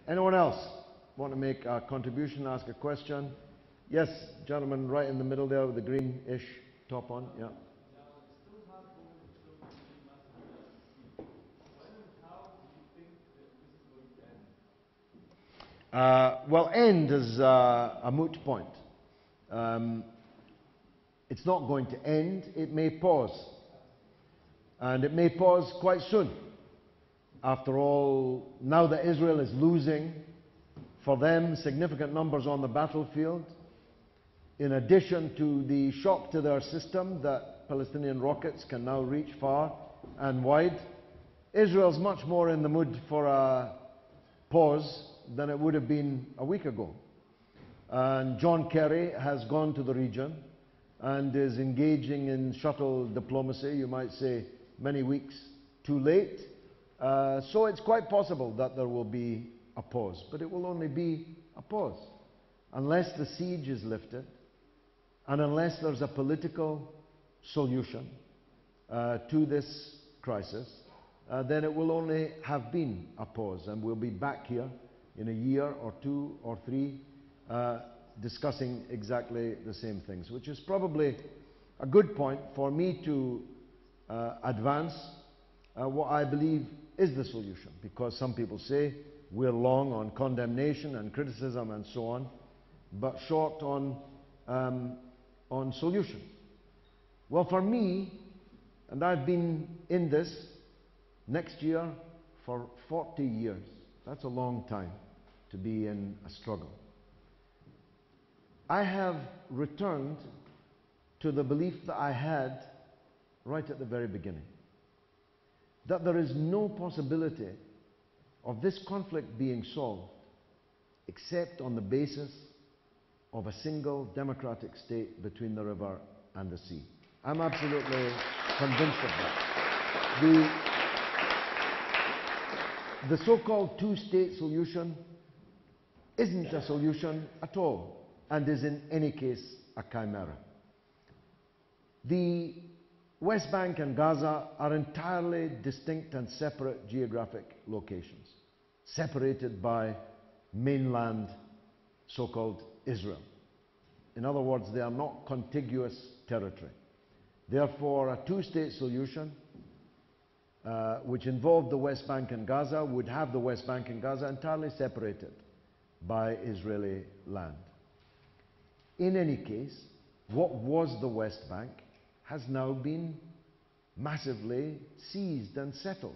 Anyone else want to make a contribution, ask a question? Yes, gentleman right in the middle there with the greenish top on. Yeah. Well, end is a moot point. It's not going to end. It may pause. And it may pause quite soon. After all, now that Israel is losing, for them, significant numbers on the battlefield, in addition to the shock to their system that Palestinian rockets can now reach far and wide, Israel's much more in the mood for a pause than it would have been a week ago. And John Kerry has gone to the region and is engaging in shuttle diplomacy, you might say many weeks too late. So it's quite possible that there will be a pause, but it will only be a pause unless the siege is lifted and unless there's a political solution to this crisis. Then it will only have been a pause, and we'll be back here in a year or two or three discussing exactly the same things, which is probably a good point for me to advance what I believe is the solution, because some people say we're long on condemnation and criticism and so on, but short on solutions. Well, for me, and I've been in this next year for 40 years, that's a long time to be in a struggle. I have returned to the belief that I had right at the very beginning, that there is no possibility of this conflict being solved except on the basis of a single democratic state between the river and the sea. I'm absolutely convinced of that. The so-called two-state solution isn't a solution at all, and is in any case a chimera. The West Bank and Gaza are entirely distinct and separate geographic locations, separated by mainland so-called Israel. In other words, they are not contiguous territory. Therefore, a two-state solution which involved the West Bank and Gaza would have the West Bank and Gaza entirely separated by Israeli land. In any case, what was the West Bank has now been massively seized and settled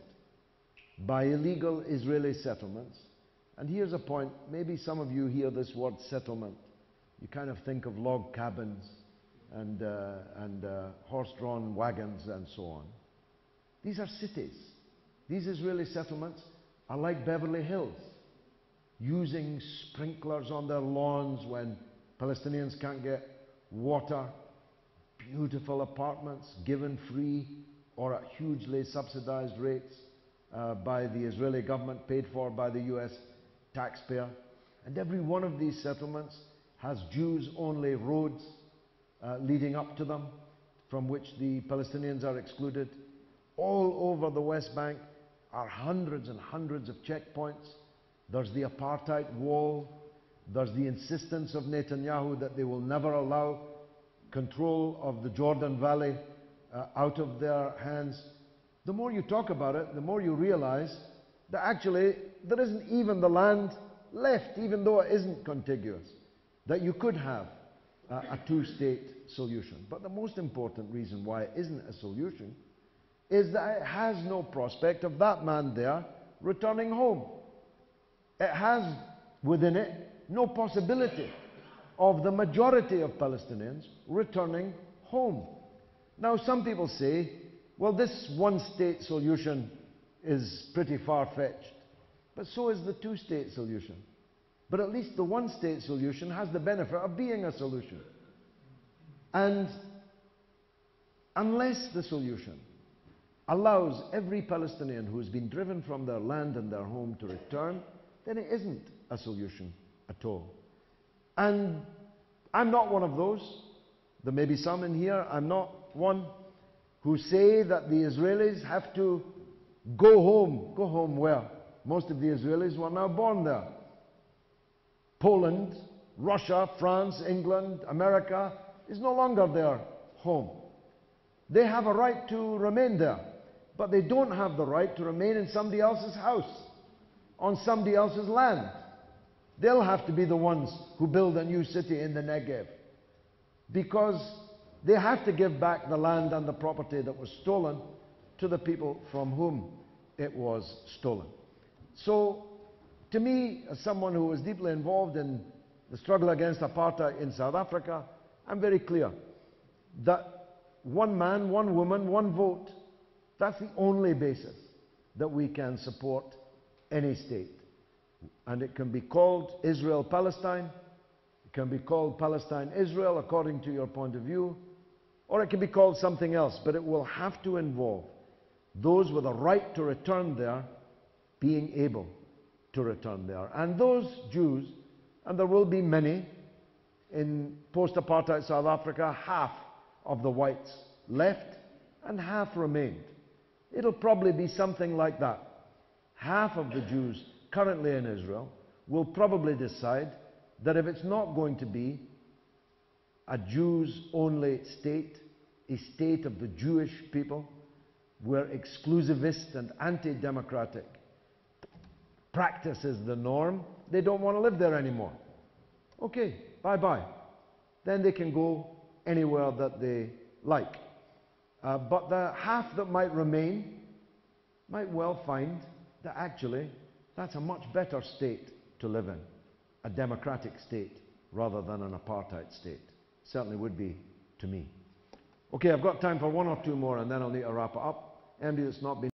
by illegal Israeli settlements. And here's a point, maybe some of you hear this word settlement, you kind of think of log cabins and horse-drawn wagons and so on. These are cities. These Israeli settlements are like Beverly Hills, using sprinklers on their lawns when Palestinians can't get water, beautiful apartments given free or at hugely subsidized rates by the Israeli government, paid for by the US taxpayer. And every one of these settlements has Jews-only roads leading up to them, from which the Palestinians are excluded. All over the West Bank are hundreds and hundreds of checkpoints. There's the apartheid wall. There's the insistence of Netanyahu that they will never allow control of the Jordan Valley out of their hands. The more you talk about it, the more you realize that actually there isn't even the land left, even though it isn't contiguous, that you could have a two-state solution. But the most important reason why it isn't a solution is that it has no prospect of that man there returning home. It has within it no possibility of the majority of Palestinians returning home. Now, some people say, well, this one-state solution is pretty far-fetched, but so is the two-state solution. But at least the one-state solution has the benefit of being a solution. And unless the solution allows every Palestinian who has been driven from their land and their home to return, then it isn't a solution at all. And I'm not one of those. There may be some in here. I'm not one who say that the Israelis have to go home. Go home where? Most of the Israelis were now born there. Poland, Russia, France, England, America is no longer their home. They have a right to remain there, but they don't have the right to remain in somebody else's house, on somebody else's land. They'll have to be the ones who build a new city in the Negev, because they have to give back the land and the property that was stolen to the people from whom it was stolen. So, to me, as someone who was deeply involved in the struggle against apartheid in South Africa, I'm very clear that one man, one woman, one vote, that's the only basis that we can support any state. And it can be called Israel-Palestine, it can be called Palestine-Israel according to your point of view, or it can be called something else, but it will have to involve those with a right to return there being able to return there. And those Jews, and there will be many in post-apartheid South Africa, half of the whites left and half remained. It'll probably be something like that. Half of the Jews currently in Israel will probably decide that if it's not going to be a Jews-only state, a state of the Jewish people, where exclusivist and anti-democratic practice is the norm, they don't want to live there anymore. Okay, bye-bye. Then they can go anywhere that they like. But the half that might remain might well find that actually that's a much better state to live in, a democratic state rather than an apartheid state. Certainly would be to me. Okay, I've got time for one or two more and then I'll need to wrap it up. Anybody that's not been